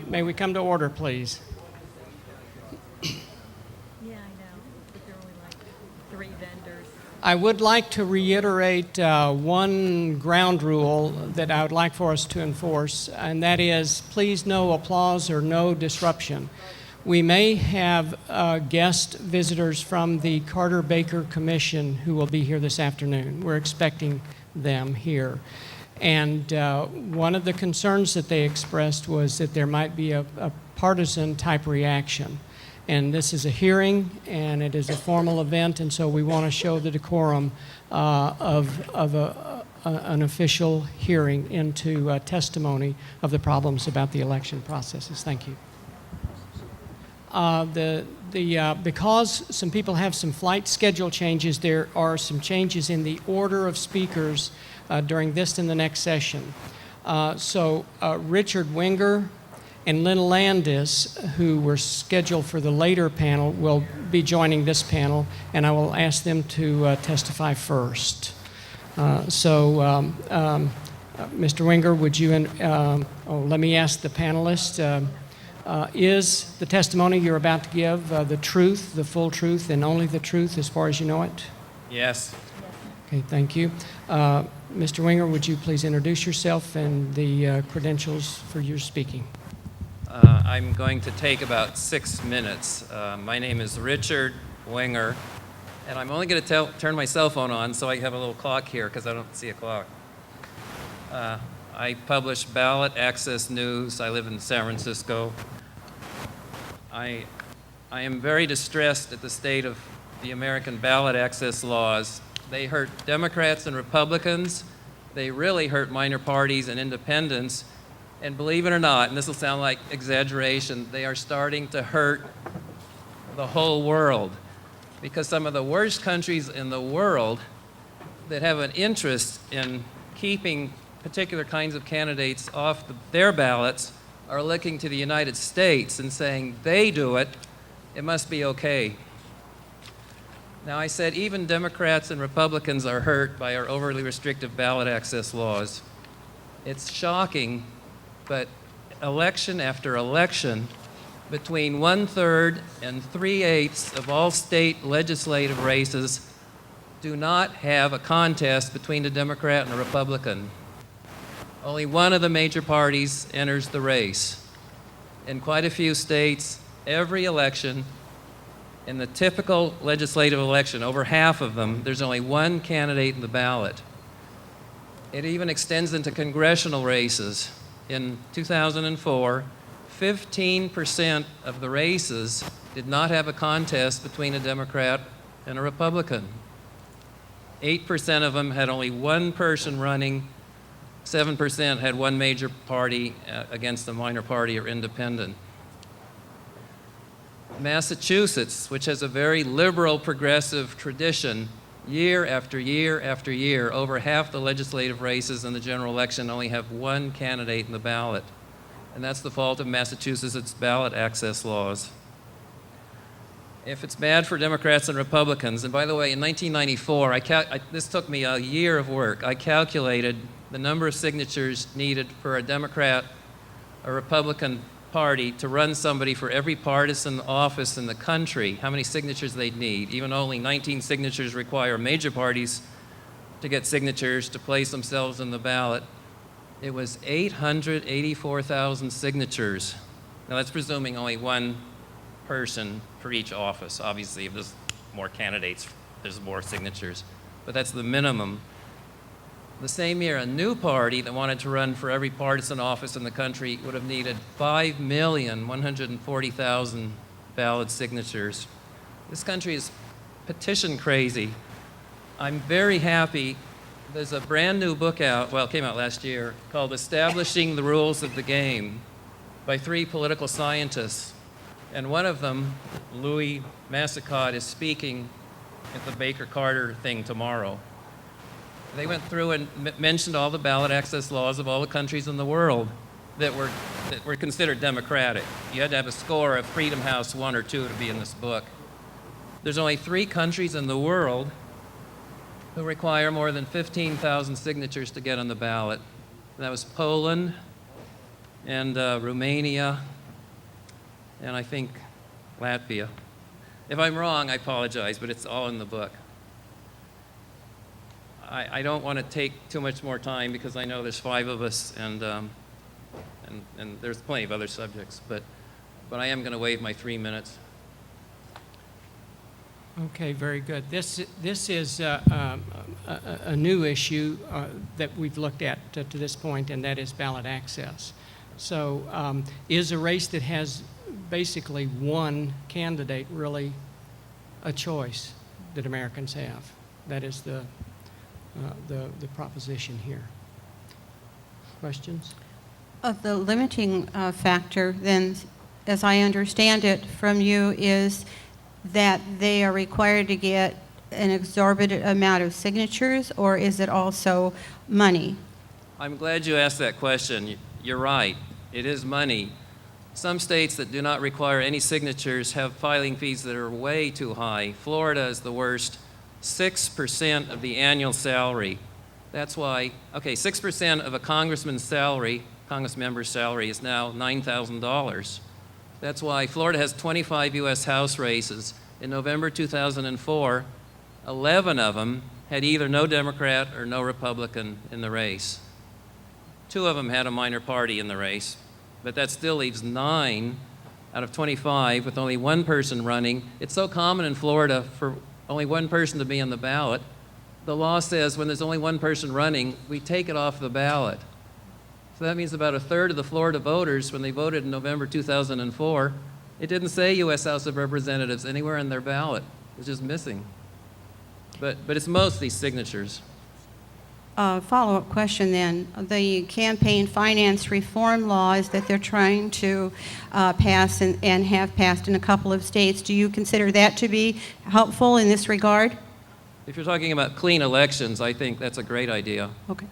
May we come to order, please? Yeah, I know, but there are only like 3 vendors. I would like to reiterate one ground rule that I would like for us to enforce, and that is please no applause or no disruption. We may have guest visitors from the Carter Baker Commission who will be here this afternoon. We're expecting them here. And one of the concerns that they expressed was that there might be a partisan type reaction. And this is a hearing, and it is a formal event, and so we want to show the decorum of an official hearing into testimony of the problems about the election processes. Thank you. Because some people have some flight schedule changes, there are some changes in the order of speakers during this and the next session. Richard Weger and Lynn Landis, who were scheduled for the later panel, will be joining this panel, and I will ask them to testify first. Mr. Weger, would you, let me ask the panelists, is the testimony you're about to give the truth, the full truth, and only the truth as far as you know it? Yes. Okay, thank you. Mr. Weger, would you please introduce yourself and the credentials for your speaking? I'm going to take about 6 minutes. My name is Richard Weger, and I'm only going to turn my cell phone on so I have a little clock here because I don't see a clock. I publish ballot access news. I live in San Francisco. I am very distressed at the state of the American ballot access laws. They hurt Democrats and Republicans. They really hurt minor parties and independents. And believe it or not, and this will sound like exaggeration, they are starting to hurt the whole world. Because some of the worst countries in the world that have an interest in keeping particular kinds of candidates off their ballots are looking to the United States and saying, they do it, it must be okay. Now, I said even Democrats and Republicans are hurt by our overly restrictive ballot access laws. It's shocking, but election after election, between 1/3 and 3/8 of all state legislative races do not have a contest between a Democrat and a Republican. Only one of the major parties enters the race. In quite a few states, every election, in the typical legislative election, over half of them, there's only one candidate in the ballot. It even extends into congressional races. In 2004, 15% of the races did not have a contest between a Democrat and a Republican. 8% of them had only one person running. 7% had one major party against a minor party or independent. Massachusetts, which has a very liberal progressive tradition, year after year after year, over half the legislative races in the general election only have one candidate in the ballot. And that's the fault of Massachusetts' ballot access laws. If it's bad for Democrats and Republicans, and by the way, in 1994, this took me a year of work. I calculated the number of signatures needed for a Democrat or Republican party to run somebody for every partisan office in the country, how many signatures they'd need. Even only 19 signatures require major parties to get signatures to place themselves in the ballot. It was 884,000 signatures. Now that's presuming only one person for each office. Obviously, if there's more candidates, there's more signatures. But that's the minimum. The same year, a new party that wanted to run for every partisan office in the country would have needed 5,140,000 valid signatures. This country is petition crazy. I'm very happy. There's a brand new book out, well, it came out last year, called Establishing the Rules of the Game by 3 political scientists. And one of them, Louis Massicot, is speaking at the Baker-Carter thing tomorrow. They went through and mentioned all the ballot access laws of all the countries in the world that were considered democratic. You had to have a score of Freedom House 1 or 2 to be in this book. There's only 3 countries in the world who require more than 15,000 signatures to get on the ballot. And that was Poland, and Romania, and I think Latvia. If I'm wrong, I apologize, but it's all in the book. I don't want to take too much more time because I know there's 5 of us, and there's plenty of other subjects, but I am going to waive my 3 minutes. Okay, very good. This is a new issue that we've looked at to this point, and that is ballot access. So is a race that has basically one candidate really a choice that Americans have? That is the proposition here. Questions? The limiting factor, then, as I understand it from you, is that they are required to get an exorbitant amount of signatures, or is it also money? I'm glad you asked that question. You're right. It is money. Some states that do not require any signatures have filing fees that are way too high. Florida is the worst. 6% of the annual salary. That's why, okay, 6% of a congressman's salary, Congress member's salary, is now $9,000. That's why Florida has 25 U.S. House races. In November 2004, 11 of them had either no Democrat or no Republican in the race. 2 of them had a minor party in the race, but that still leaves 9 out of 25 with only 1 person running. It's so common in Florida for only 1 person to be on the ballot. The law says when there's only 1 person running, we take it off the ballot. So that means about 1/3 of the Florida voters, when they voted in November 2004, it didn't say U.S. House of Representatives anywhere in their ballot. It was just missing. But it's mostly signatures. Follow-up question then. The campaign finance reform laws that they're trying to pass and have passed in a couple of states, do you consider that to be helpful in this regard? If you're talking about clean elections, I think that's a great idea. Okay.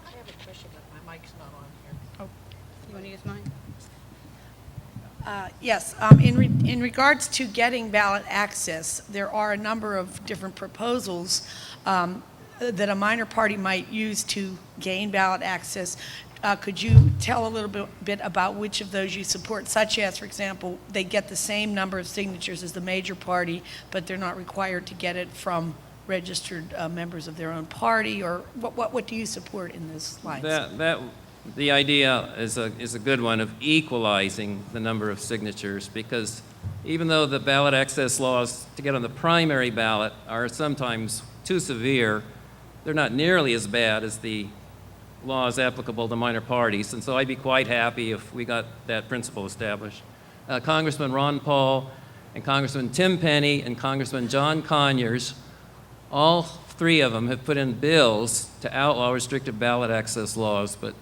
I have a question, but my mic's not on here. Oh. You want to use mine? Yes, in regards to getting ballot access, there are a number of different proposals that a minor party might use to gain ballot access. Could you tell a little bit about which of those you support, such as, for example, they get the same number of signatures as the major party, but they're not required to get it from registered members of their own party, or what do you support in this line? The idea is a good one of equalizing the number of signatures, because even though the ballot access laws to get on the primary ballot are sometimes too severe, they're not nearly as bad as the laws applicable to minor parties, and so I'd be quite happy if we got that principle established. Congressman Ron Paul and Congressman Tim Penny and Congressman John Conyers, all 3 of them have put in bills to outlaw restricted ballot access laws, but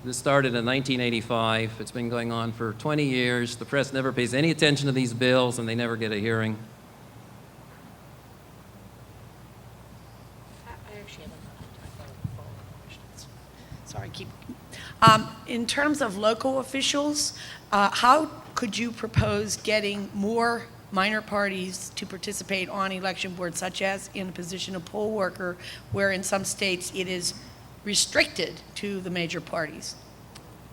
this started in 1985. It's been going on for 20 years. The press never pays any attention to these bills, and they never get a hearing. I actually have a follow-up questions. Sorry, in terms of local officials, how could you propose getting more minor parties to participate on election boards, such as in the position of poll worker, where in some states it is restricted to the major parties?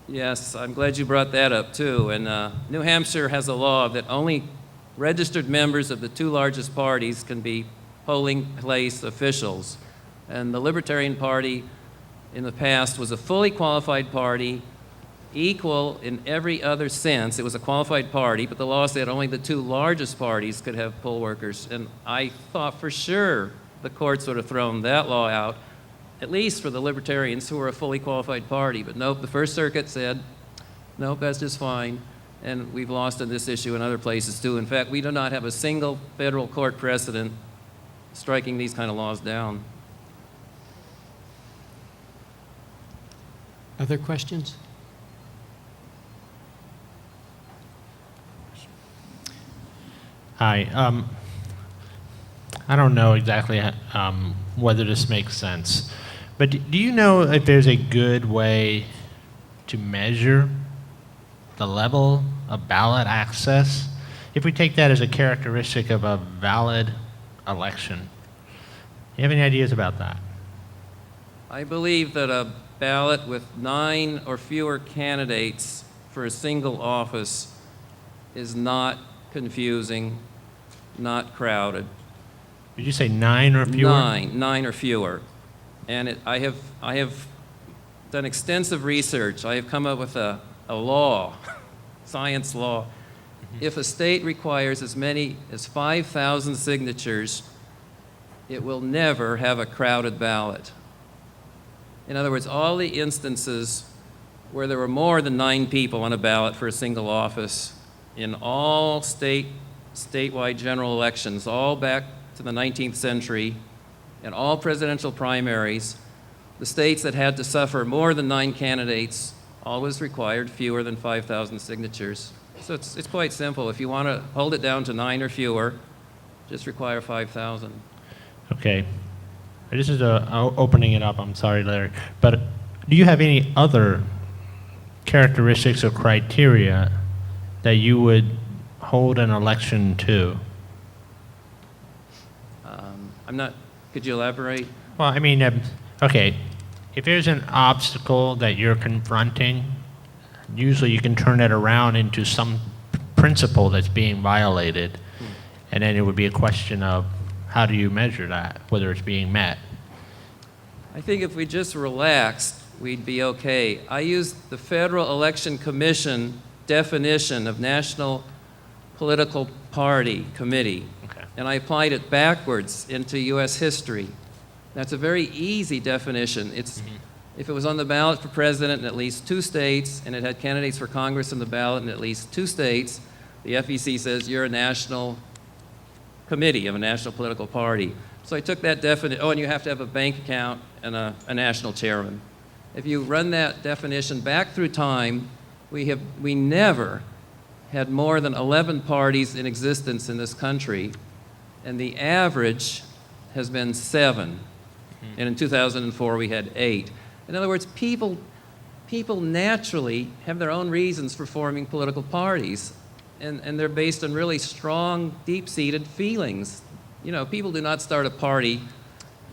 Yes, I'm glad you brought that up too. And New Hampshire has a law that only registered members of the 2 largest parties can be polling place officials. And the Libertarian Party in the past was a fully qualified party, equal in every other sense. It was a qualified party, but the law said only the 2 largest parties could have poll workers. And I thought for sure the courts would have thrown that law out, at least for the Libertarians, who were a fully qualified party. But nope, the First Circuit said, nope, that's just fine. And we've lost on this issue in other places too. In fact, we do not have a single federal court precedent striking these kind of laws down. Other questions? Hi. I don't know exactly whether this makes sense, but do you know if there's a good way to measure the level of ballot access? If we take that as a characteristic of a valid election, do you have any ideas about that? I believe that ballot with 9 or fewer candidates for a single office is not confusing, not crowded. Did you say 9 or fewer? Nine or fewer. And I have done extensive research. I have come up with a law, science law. If a state requires as many as 5,000 signatures, it will never have a crowded ballot. In other words, all the instances where there were more than 9 people on a ballot for a single office in all statewide general elections, all back to the 19th century, and all presidential primaries, the states that had to suffer more than 9 candidates always required fewer than 5,000 signatures. So it's quite simple. If you want to hold it down to 9 or fewer, just require 5,000. Okay. This is opening it up. I'm sorry, Larry. But do you have any other characteristics or criteria that you would hold an election to? I'm not, could you elaborate? Well, I mean, okay, if there's an obstacle that you're confronting, usually you can turn it around into some principle that's being violated, and then it would be a question of how do you measure that, whether it's being met. I think if we just relaxed, we'd be okay. I used the Federal Election Commission definition of National Political Party Committee, Okay. and I applied it backwards into U.S. history. That's a very easy definition. It's if it was on the ballot for president in at least 2 states, and it had candidates for Congress on the ballot in at least 2 states, the FEC says you're a national committee of a national political party. So I took that definition. Oh, and you have to have a bank account and a national chairman. If you run that definition back through time, we never had more than 11 parties in existence in this country, and the average has been 7. And in 2004, we had 8. In other words, people naturally have their own reasons for forming political parties, and they're based on really strong, deep-seated feelings. You know, people do not start a party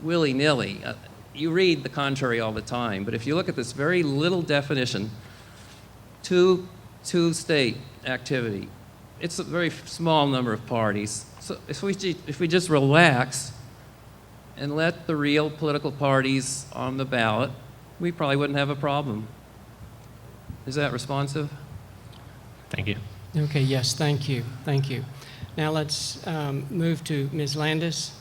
willy-nilly. You read the contrary all the time, but if you look at this very little definition, two-state activity, it's a very small number of parties. So if we just relax and let the real political parties on the ballot, we probably wouldn't have a problem. Is that responsive? Thank you. Okay, yes, thank you, thank you. Now let's move to Ms. Landis.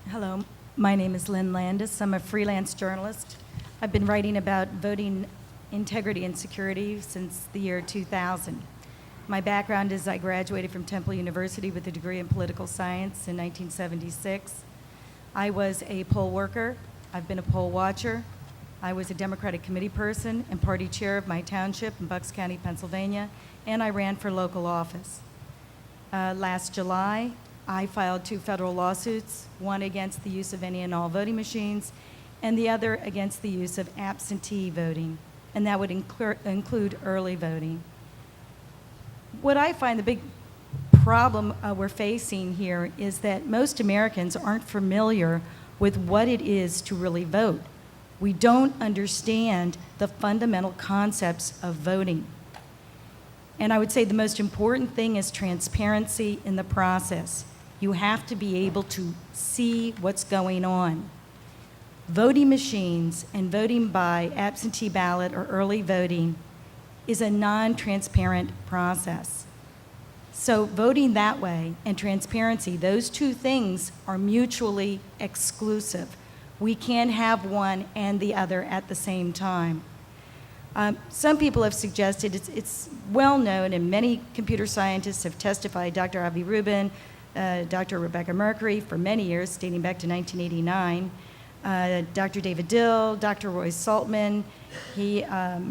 Hello, my name is Lynn Landis. I'm a freelance journalist. I've been writing about voting integrity and security since the year 2000. My background is I graduated from Temple University with a degree in political science in 1976. I was a poll worker. I've been a poll watcher. I was a Democratic committee person and party chair of my township in Bucks County, Pennsylvania, and I ran for local office. Last July, I filed 2 federal lawsuits, one against the use of any and all voting machines, and the other against the use of absentee voting, and that would include early voting. What I find the big problem we're facing here is that most Americans aren't familiar with what it is to really vote. We don't understand the fundamental concepts of voting. And I would say the most important thing is transparency in the process. You have to be able to see what's going on. Voting machines and voting by absentee ballot or early voting is a non-transparent process. So voting that way and transparency, those 2 things are mutually exclusive. We can't have one and the other at the same time. Some people have suggested, it's well known, and many computer scientists have testified, Dr. Avi Rubin, Dr. Rebecca Mercury for many years, dating back to 1989, Dr. David Dill, Dr. Roy Saltman. He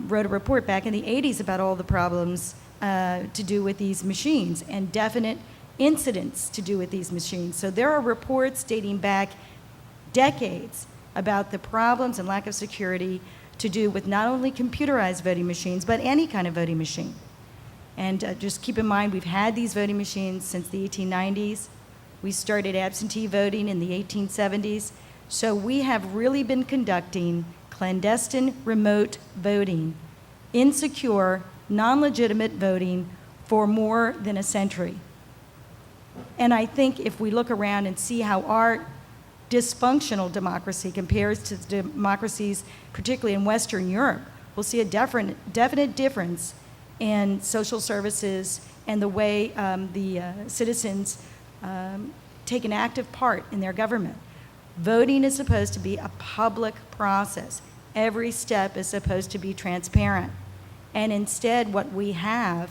wrote a report back in the 80s about all the problems to do with these machines and definite incidents to do with these machines. So there are reports dating back decades about the problems and lack of security to do with not only computerized voting machines, but any kind of voting machine. And just keep in mind, we've had these voting machines since the 1890s. We started absentee voting in the 1870s. So we have really been conducting clandestine remote voting, insecure, non-legitimate voting for more than a century. And I think if we look around and see how our dysfunctional democracy compares to the democracies, particularly in Western Europe, we'll see a definite difference in social services and the way the citizens take an active part in their government. Voting is supposed to be a public process. Every step is supposed to be transparent. And instead, what we have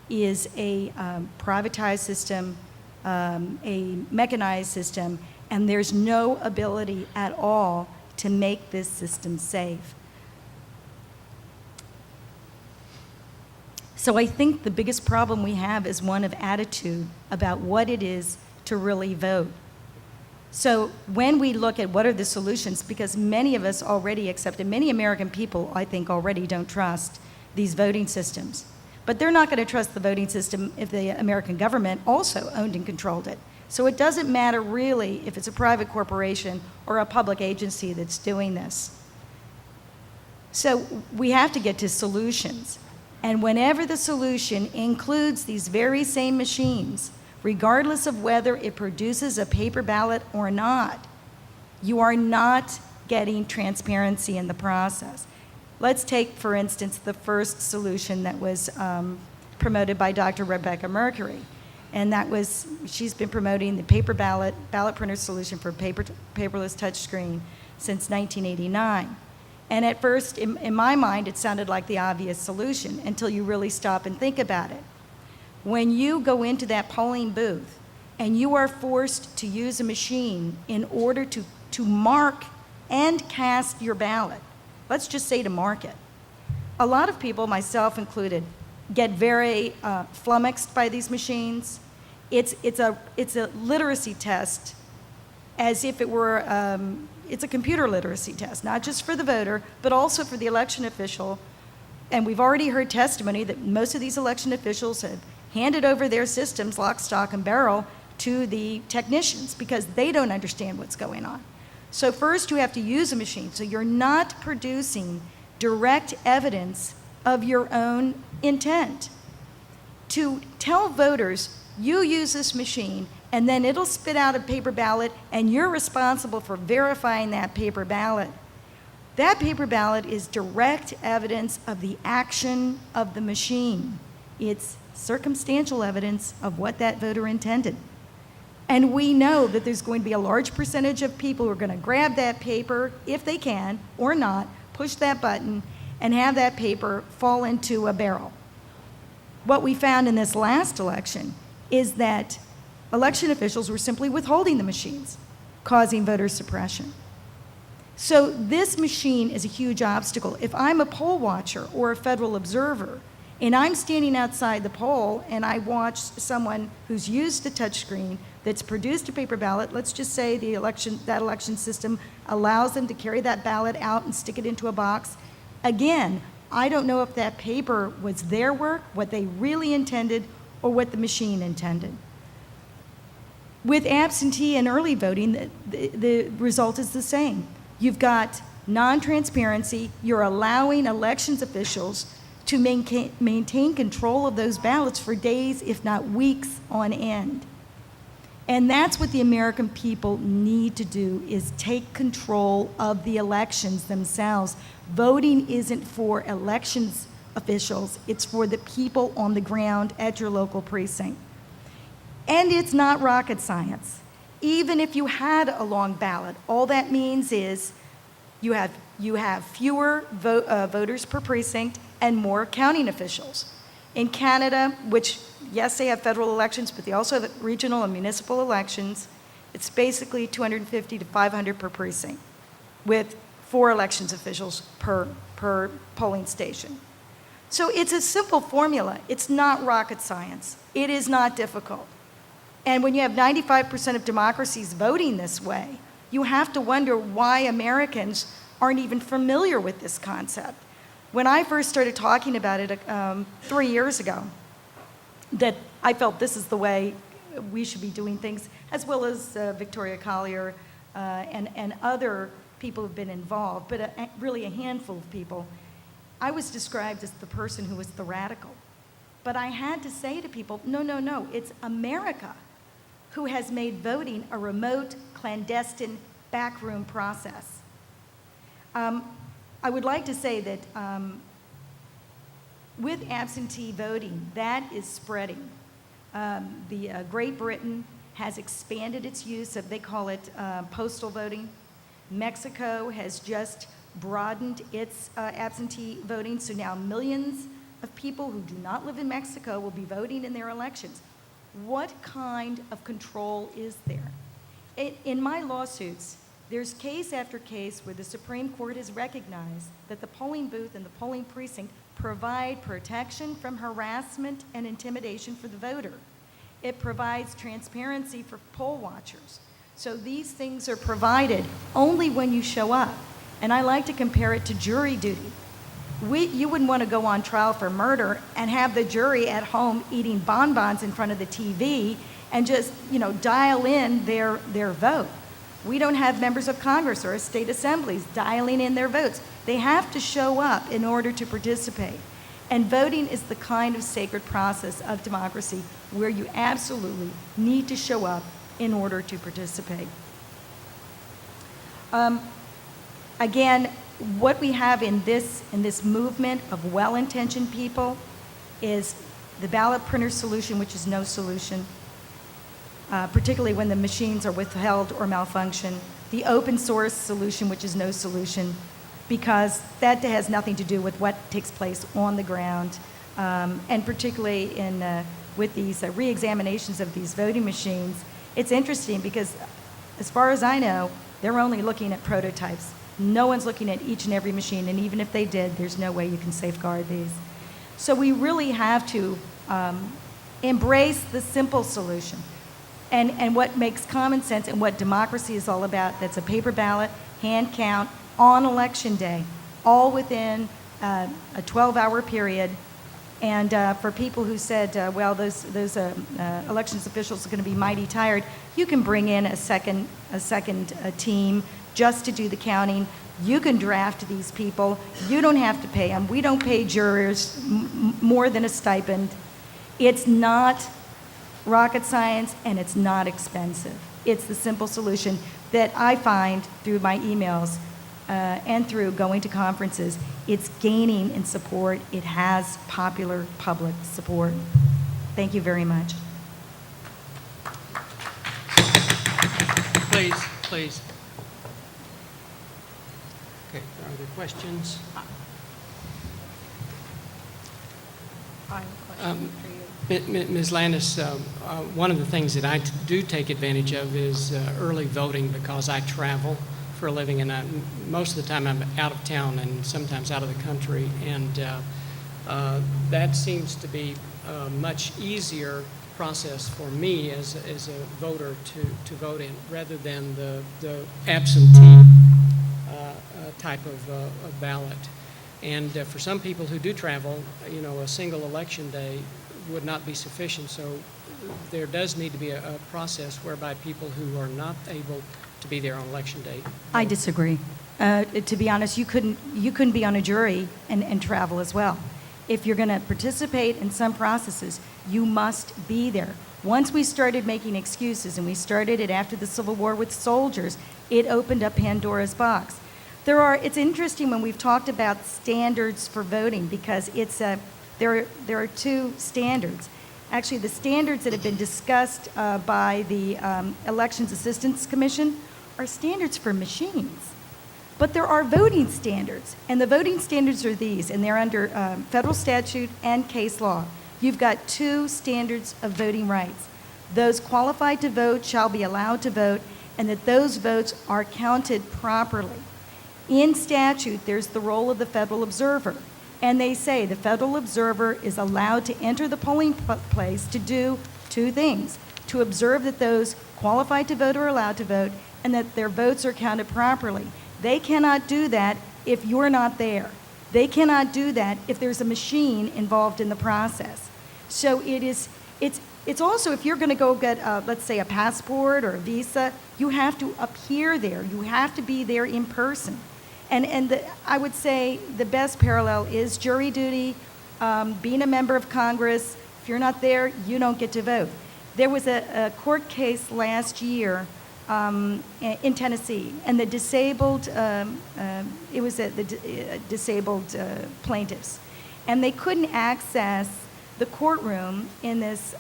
is a privatized system, a mechanized system, and there's no ability at all to make this system safe. So I think the biggest problem we have is one of attitude about what it is to really vote. So when we look at what are the solutions, because many of us already accept, and many American people, I think, already don't trust these voting systems. But they're not going to trust the voting system if the American government also owned and controlled it. So it doesn't matter really if it's a private corporation or a public agency that's doing this. So we have to get to solutions. And whenever the solution includes these very same machines, regardless of whether it produces a paper ballot or not, you are not getting transparency in the process. Let's take, for instance, the first solution that was promoted by Dr. Rebecca Mercury. And that was, she's been promoting the paper ballot printer solution for paperless touchscreen since 1989. And at first, in my mind, it sounded like the obvious solution until you really stop and think about it. When you go into that polling booth and you are forced to use a machine in order to mark and cast your ballot, let's just say to mark it, a lot of people, myself included, get very flummoxed by these machines. It's a literacy test as if it were, it's a computer literacy test, not just for the voter, but also for the election official. And we've already heard testimony that most of these election officials have handed over their systems, lock, stock, and barrel, to the technicians because they don't understand what's going on. So first you have to use a machine. So you're not producing direct evidence of your own intent. To tell voters, you use this machine, and then it'll spit out a paper ballot, and you're responsible for verifying that paper ballot. That paper ballot is direct evidence of the action of the machine. It's circumstantial evidence of what that voter intended. And we know that there's going to be a large percentage of people who are going to grab that paper, if they can, or not, push that button, and have that paper fall into a barrel. What we found in this last election is that election officials were simply withholding the machines, causing voter suppression. So this machine is a huge obstacle. If I'm a poll watcher or a federal observer, and I'm standing outside the poll and I watch someone who's used a touchscreen that's produced a paper ballot, let's just say that election system allows them to carry that ballot out and stick it into a box. Again, I don't know if that paper was their work, what they really intended, or what the machine intended. With absentee and early voting, the result is the same. You've got non-transparency. You're allowing elections officials to maintain control of those ballots for days, if not weeks on end. And that's what the American people need to do, is take control of the elections themselves. Voting isn't for elections officials, it's for the people on the ground at your local precinct. And it's not rocket science. Even if you had a long ballot, all that means is you have fewer voters per precinct and more counting officials. In Canada, which, yes, they have federal elections, but they also have regional and municipal elections, it's basically 250 to 500 per precinct, with 4 elections officials per polling station. So it's a simple formula. It's not rocket science. It is not difficult. And when you have 95% of democracies voting this way, you have to wonder why Americans aren't even familiar with this concept. When I first started talking about it 3 years ago, that I felt this is the way we should be doing things, as well as Victoria Collier and other people who've been involved, but really a handful of people. I was described as the person who was the radical. But I had to say to people, no, no, no, it's America who has made voting a remote, clandestine, backroom process. I would like to say that with absentee voting, that is spreading. Great Britain has expanded its use of, they call it postal voting. Mexico has just broadened its absentee voting, so now millions of people who do not live in Mexico will be voting in their elections. What kind of control is there? In my lawsuits, there's case after case where the Supreme Court has recognized that the polling booth and the polling precinct provide protection from harassment and intimidation for the voter. It provides transparency for poll watchers. So these things are provided only when you show up. And I like to compare it to jury duty. You wouldn't want to go on trial for murder and have the jury at home eating bonbons in front of the TV and just, dial in their vote. We don't have members of Congress or state assemblies dialing in their votes. They have to show up in order to participate. And voting is the kind of sacred process of democracy where you absolutely need to show up in order to participate. Again, what we have in this movement of well-intentioned people is the ballot printer solution, which is no solution, particularly when the machines are withheld or malfunction. The open source solution, which is no solution, because that has nothing to do with what takes place on the ground, and particularly with these re-examinations of these voting machines. It's interesting because, as far as I know, they're only looking at prototypes. No one's looking at each and every machine, and even if they did, there's no way you can safeguard these. So we really have to embrace the simple solution and what makes common sense and what democracy is all about. That's a paper ballot, hand count, on election day, all within a 12-hour period. And for people who said, well, those elections officials are going to be mighty tired, you can bring in a second team just to do the counting. You can draft these people. You don't have to pay them. We don't pay jurors more than a stipend. It's not rocket science, and it's not expensive. It's the simple solution that I find through my emails and through going to conferences. It's gaining in support. It has popular public support. Thank you very much. Please. Okay, are there questions? I have a question for you. Ms. Landis, one of the things that I do take advantage of is early voting because I travel for a living, and most of the time I'm out of town and sometimes out of the country, and that seems to be a much easier process for me as a voter to vote in rather than the absentee type of ballot. And for some people who do travel, a single election day would not be sufficient. So there does need to be a process whereby people who are not able to be there on election day. I disagree. To be honest, you couldn't be on a jury and travel as well. If you're going to participate in some processes, you must be there. Once we started making excuses, and we started it after the Civil War with soldiers, it opened up Pandora's box. It's interesting when we've talked about standards for voting because there are two standards. Actually, the standards that have been discussed by the Elections Assistance Commission are standards for machines. But there are voting standards, and the voting standards are these, and they're under federal statute and case law. You've got two standards of voting rights. Those qualified to vote shall be allowed to vote, and that those votes are counted properly. In statute, there's the role of the federal observer, and they say the federal observer is allowed to enter the polling place to do two things: to observe that those qualified to vote are allowed to vote, and that their votes are counted properly. They cannot do that if you're not there. They cannot do that if there's a machine involved in the process. So it's It's also, if you're going to go get, let's say, a passport or a visa, you have to appear there. You have to be there in person. And I would say the best parallel is jury duty, being a member of Congress. If you're not there, you don't get to vote. There was a court case last year in Tennessee, and the disabled, it was the disabled plaintiffs, and they couldn't access the courtroom in this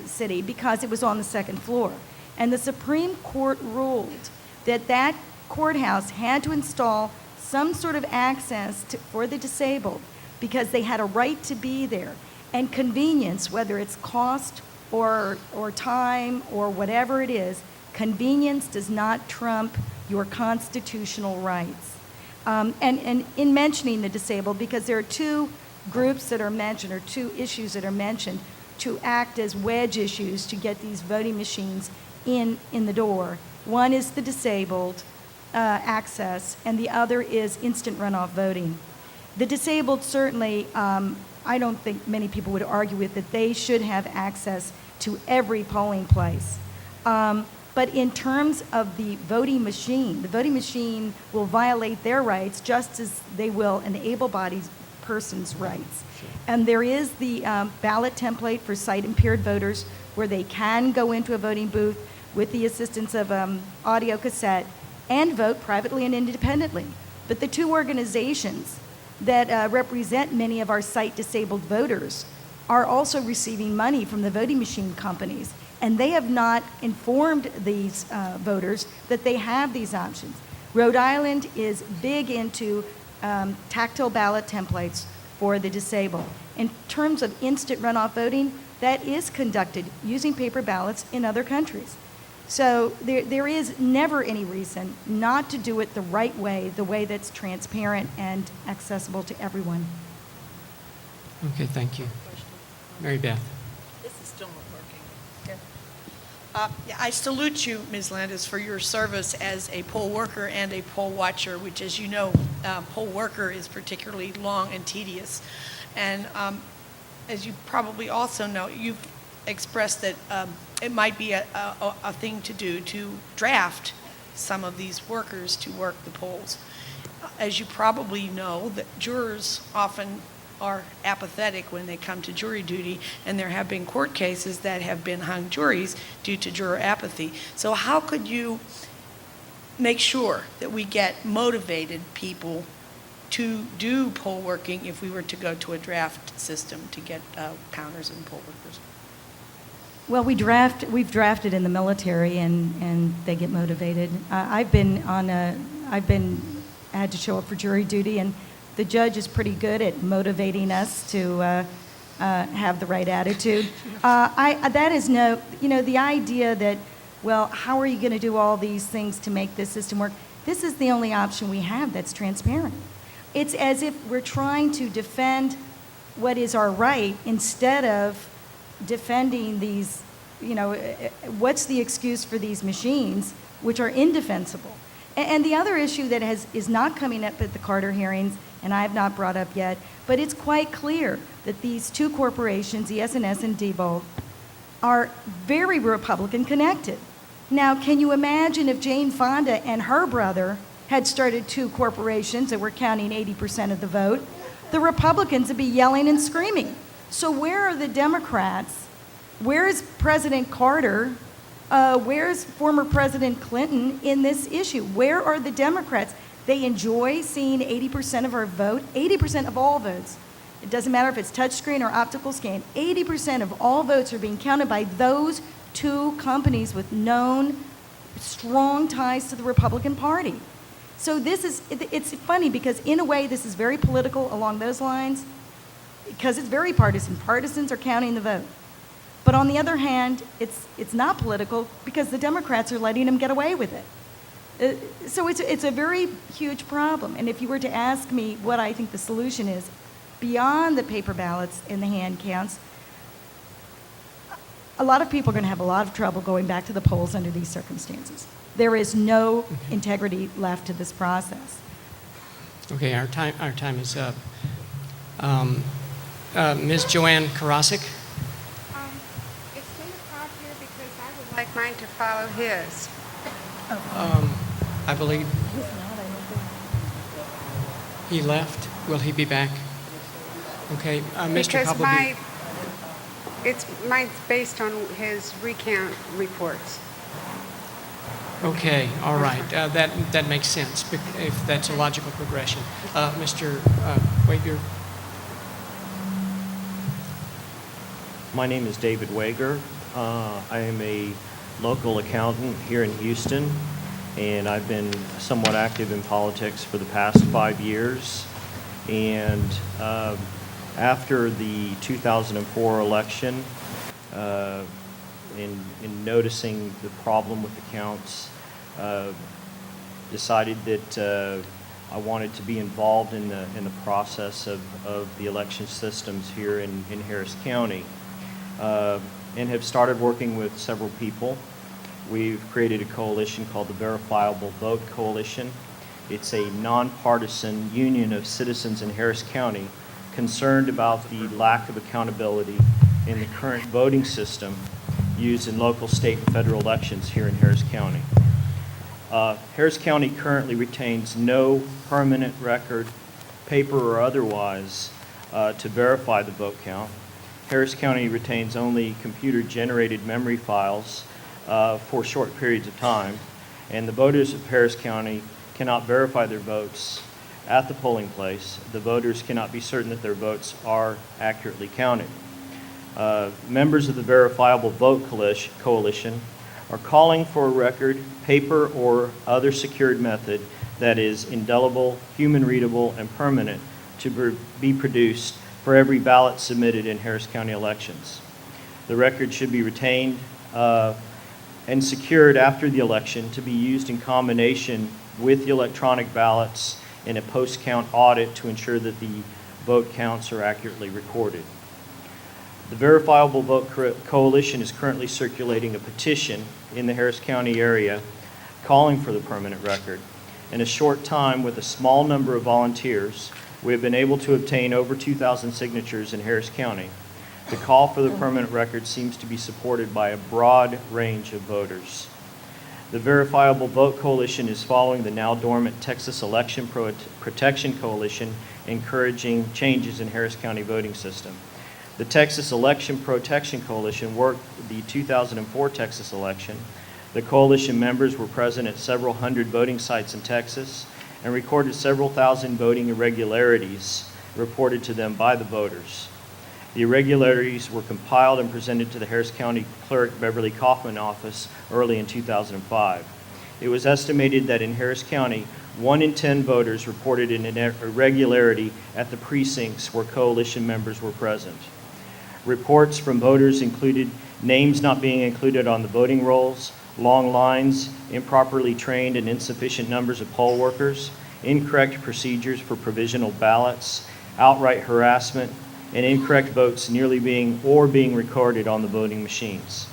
city because it was on the second floor. And the Supreme Court ruled that that courthouse had to install some sort of access for the disabled because they had a right to be there. And convenience, whether it's cost or time or whatever it is, convenience does not trump your constitutional rights. And in mentioning the disabled, because there are two groups that are mentioned, or two issues that are mentioned, to act as wedge issues to get these voting machines in the door. One is the disabled access, and the other is instant runoff voting. The disabled, certainly, I don't think many people would argue with that they should have access to every polling place. But in terms of the voting machine will violate their rights just as they will an able-bodied person's rights. And there is the ballot template for sight-impaired voters where they can go into a voting booth with the assistance of audio cassette and vote privately and independently. But the two organizations that represent many of our sight-disabled voters are also receiving money from the voting machine companies, and they have not informed these voters that they have these options. Rhode Island is big into tactile ballot templates for the disabled. In terms of instant runoff voting, that is conducted using paper ballots in other countries. So there is never any reason not to do it the right way, the way that's transparent and accessible to everyone. Okay, thank you. Mary Beth. This is still not working. Yeah, I salute you, Ms. Landis, for your service as a poll worker and a poll watcher, which, as you know, poll worker is particularly long and tedious. And as you probably also know, you've expressed that it might be a thing to do to draft some of these workers to work the polls. As you probably know, that jurors often are apathetic when they come to jury duty, and there have been court cases that have been hung juries due to juror apathy. So how could you make sure that we get motivated people to do poll working if we were to go to a draft system to get counters and poll workers? Well, we've drafted in the military, and they get motivated. I've had to show up for jury duty, and the judge is pretty good at motivating us to have the right attitude. That is the idea that, well, how are you going to do all these things to make this system work? This is the only option we have that's transparent. It's as if we're trying to defend what is our right instead of defending these, what's the excuse for these machines, which are indefensible. And the other issue that is not coming up at the Carter hearings, and I have not brought up yet, but it's quite clear that these two corporations, ES&S and Diebold, are very Republican connected. Now, can you imagine if Jane Fonda and her brother had started two corporations that were counting 80% of the vote? The Republicans would be yelling and screaming. So where are the Democrats? Where is President Carter? Where's former President Clinton in this issue? Where are the Democrats? They enjoy seeing 80% of our vote, 80% of all votes. It doesn't matter if it's touchscreen or optical scan. 80% of all votes are being counted by those two companies with known strong ties to the Republican Party. So it's funny because in a way this is very political along those lines because it's very partisan. Partisans are counting the vote. But on the other hand, it's not political because the Democrats are letting them get away with it. So it's a very huge problem. And if you were to ask me what I think the solution is, beyond the paper ballots and the hand counts, a lot of people are going to have a lot of trouble going back to the polls under these circumstances. There is no integrity left to this process. Okay, our time is up. Ms. Joanne Karasik. like mine to follow his. I believe he left. Will he be back? Okay, Mr. Because Cobbleby. mine's based on his recount reports. Okay, all right. That makes sense if that's a logical progression. Mr. Weger. My name is David Weger. I am a local accountant here in Houston, and I've been somewhat active in politics for the past 5 years. And after the 2004 election, in noticing the problem with the counts, decided that I wanted to be involved in the process of the election systems here in Harris County, and have started working with several people. We've created a coalition called the Verifiable Vote Coalition. It's a nonpartisan union of citizens in Harris County concerned about the lack of accountability in the current voting system used in local, state, and federal elections here in Harris County. Harris County currently retains no permanent record, paper or otherwise, to verify the vote count. Harris County retains only computer-generated memory files for short periods of time, and the voters of Harris County cannot verify their votes at the polling place. The voters cannot be certain that their votes are accurately counted. Members of the Verifiable Vote Coalition are calling for a record, paper, or other secured method that is indelible, human-readable, and permanent to be produced for every ballot submitted in Harris County elections. The record should be retained and secured after the election to be used in combination with the electronic ballots in a post-count audit to ensure that the vote counts are accurately recorded. The Verifiable Vote Coalition is currently circulating a petition in the Harris County area calling for the permanent record. In a short time, with a small number of volunteers, we have been able to obtain over 2,000 signatures in Harris County. The call for the permanent record seems to be supported by a broad range of voters. The Verifiable Vote Coalition is following the now dormant Texas Election Protection Coalition, encouraging changes in Harris County voting system. The Texas Election Protection Coalition worked the 2004 Texas election. The coalition members were present at several hundred voting sites in Texas and recorded several thousand voting irregularities reported to them by the voters. The irregularities were compiled and presented to the Harris County Clerk Beverly Kaufman office early in 2005. It was estimated that in Harris County, 1 in 10 voters reported an irregularity at the precincts where coalition members were present. Reports from voters included names not being included on the voting rolls, long lines, improperly trained and insufficient numbers of poll workers, incorrect procedures for provisional ballots, outright harassment, and incorrect votes nearly being recorded on the voting machines.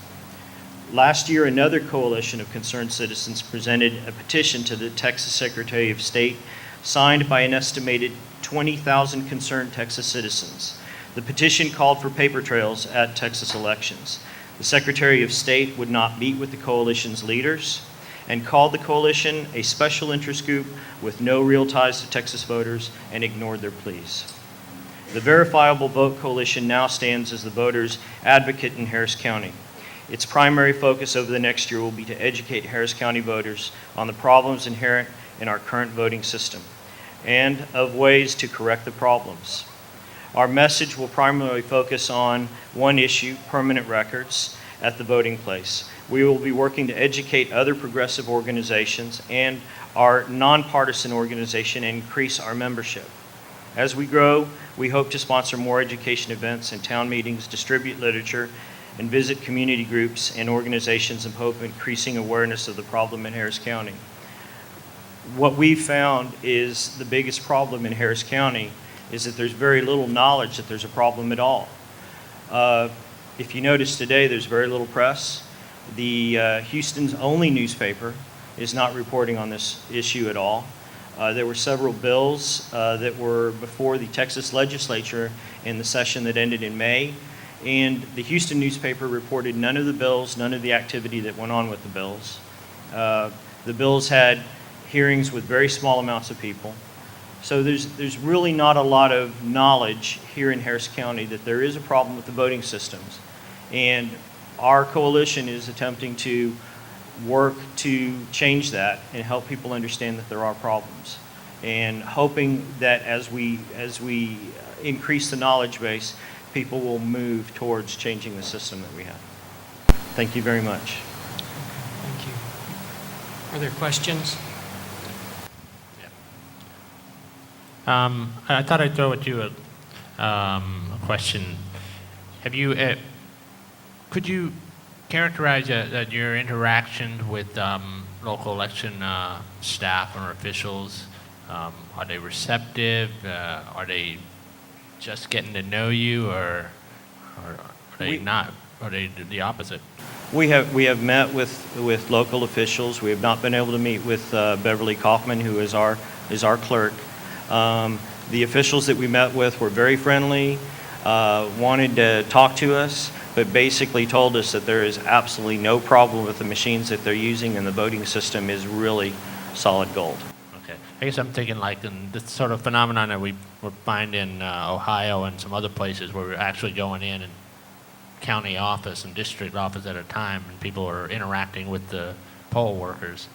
Last year, another coalition of concerned citizens presented a petition to the Texas Secretary of State, signed by an estimated 20,000 concerned Texas citizens. The petition called for paper trails at Texas elections. The Secretary of State would not meet with the coalition's leaders and called the coalition a special interest group with no real ties to Texas voters and ignored their pleas. The Verifiable Vote Coalition now stands as the voters' advocate in Harris County. Its primary focus over the next year will be to educate Harris County voters on the problems inherent in our current voting system and of ways to correct the problems. Our message will primarily focus on one issue, permanent records at the voting place. We will be working to educate other progressive organizations and our nonpartisan organization and increase our membership. As we grow, we hope to sponsor more education events and town meetings, distribute literature, and visit community groups and organizations in hope of increasing awareness of the problem in Harris County. What we've found is the biggest problem in Harris County is that there's very little knowledge that there's a problem at all. If you notice today, there's very little press. The Houston's only newspaper is not reporting on this issue at all. There were several bills that were before the Texas legislature in the session that ended in May, And the Houston newspaper reported none of the bills, none of the activity that went on with the bills. The bills had hearings with very small amounts of people. So there's really not a lot of knowledge here in Harris County that there is a problem with the voting systems. And our coalition is attempting to work to change that and help people understand that there are problems. And hoping that as we increase the knowledge base, people will move towards changing the system that we have. Thank you very much. Thank you. Are there questions? I thought I'd throw at you a question. Have you, could you characterize your interaction with local election staff or officials? Are they receptive? Are they just getting to know you, or are they not? Are they the opposite? We have met with local officials. We have not been able to meet with Beverly Kaufman, who is our clerk. The officials that we met with were very friendly, wanted to talk to us, but basically told us that there is absolutely no problem with the machines that they're using, and the voting system is really solid gold. Okay. I guess I'm thinking like in this sort of phenomenon that we find in Ohio and some other places where we're actually going in and county office and district office at a time, and people are interacting with the poll workers.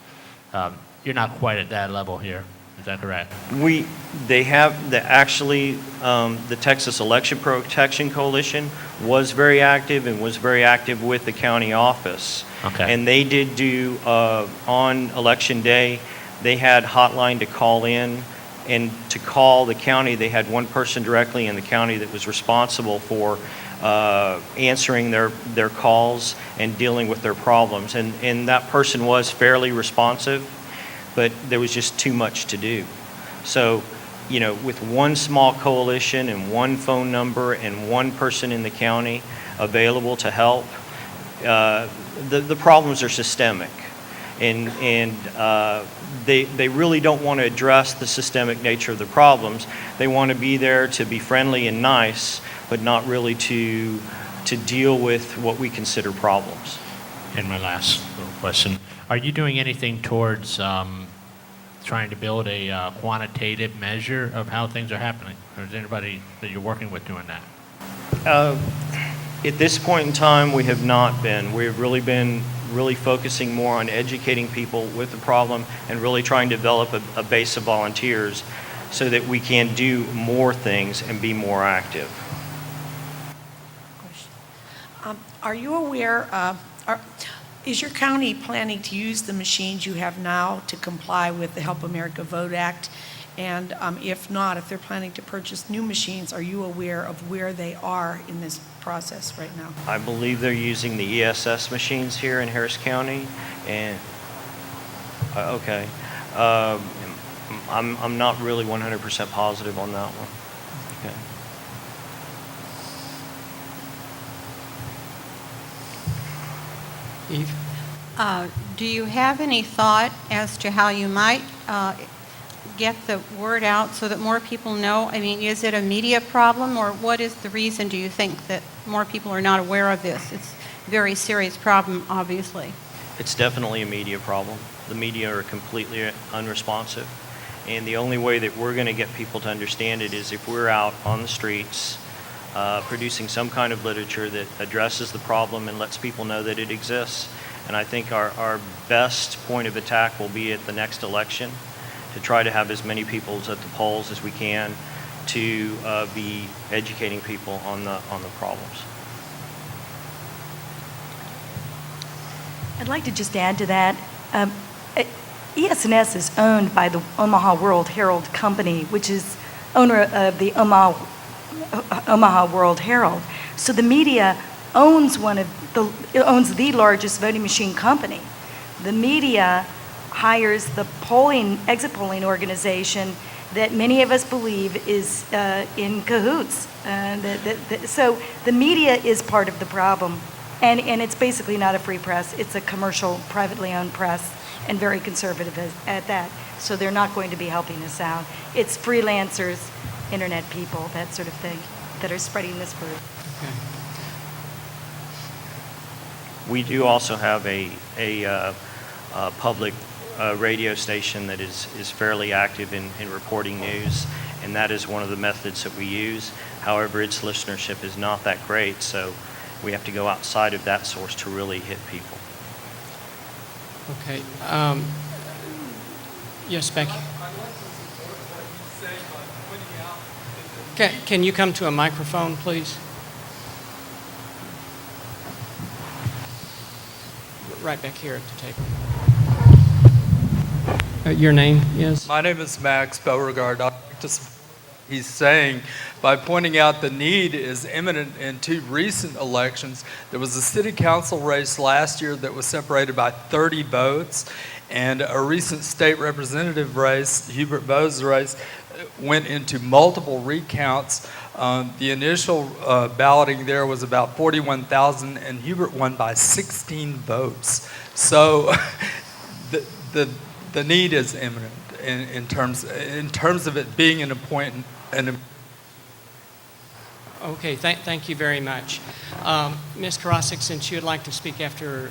You're not quite at that level here. Is that correct? They have the Texas Election Protection Coalition was very active and was very active with the county office. Okay. And they did do on election day, they had hotline to call in, and to call the county. They had one person directly in the county that was responsible for answering their calls and dealing with their problems. And that person was fairly responsive, but there was just too much to do. So, with one small coalition and one phone number and one person in the county available to help, the problems are systemic. And they really don't want to address the systemic nature of the problems. They want to be there to be friendly and nice, but not really to deal with what we consider problems. And my last little question, are you doing anything towards trying to build a quantitative measure of how things are happening? Or is anybody that you're working with doing that? At this point in time, we have not been. We've really been focusing more on educating people with the problem and really trying to develop a base of volunteers so that we can do more things and be more active. Are you aware, is your county planning to use the machines you have now to comply with the Help America Vote Act? And if not, if they're planning to purchase new machines, are you aware of where they are in this process right now? I believe they're using the ESS machines here in Harris County, and okay. I'm not really 100% positive on that one. Okay. Eve? Do you have any thought as to how you might get the word out so that more people know? I mean, is it a media problem, or what is the reason, do you think, that more people are not aware of this? It's a very serious problem, obviously. It's definitely a media problem. The media are completely unresponsive. And the only way that we're going to get people to understand it is if we're out on the streets producing some kind of literature that addresses the problem and lets people know that it exists. And I think our best point of attack will be at the next election, to try to have as many people at the polls as we can to be educating people on the problems. I'd like to just add to that. ES&S is owned by the Omaha World Herald Company, which is owner of the Omaha World Herald. So the media owns the largest voting machine company. The media hires the exit polling organization that many of us believe is in cahoots. So the media is part of the problem. And it's basically not a free press. It's a commercial, privately owned press, and very conservative at that. So they're not going to be helping us out. It's freelancers, internet people, that sort of thing, that are spreading this word. Okay. We do also have a public radio station that is fairly active in reporting news, and that is one of the methods that we use. However, its listenership is not that great, so we have to go outside of that source to really hit people. Okay. Yes, Becky? Can you come to a microphone, please? Right back here at the table. Your name is? My name is Max Beauregard. I'd like to support what he's saying by pointing out the need is imminent in two recent elections. There was a city council race last year that was separated by 30 votes, and a recent state representative race, Hubert Bowe's race, went into multiple recounts. The initial balloting there was about 41,000, and Hubert won by 16 votes. So the need is imminent in terms of it being an appointment. Okay, thank you very much. Ms. Karasik, since you'd like to speak after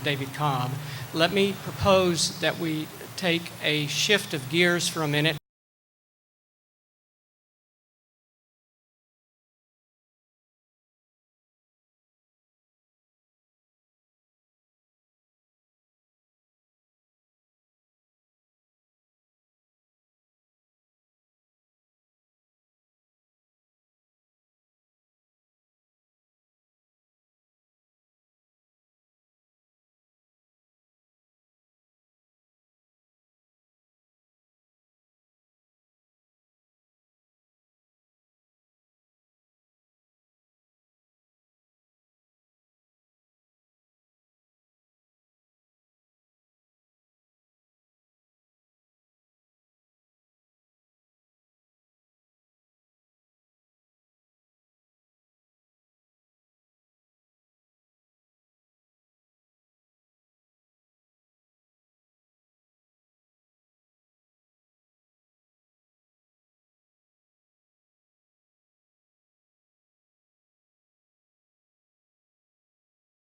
David Cobb, let me propose that we take a shift of gears for a minute.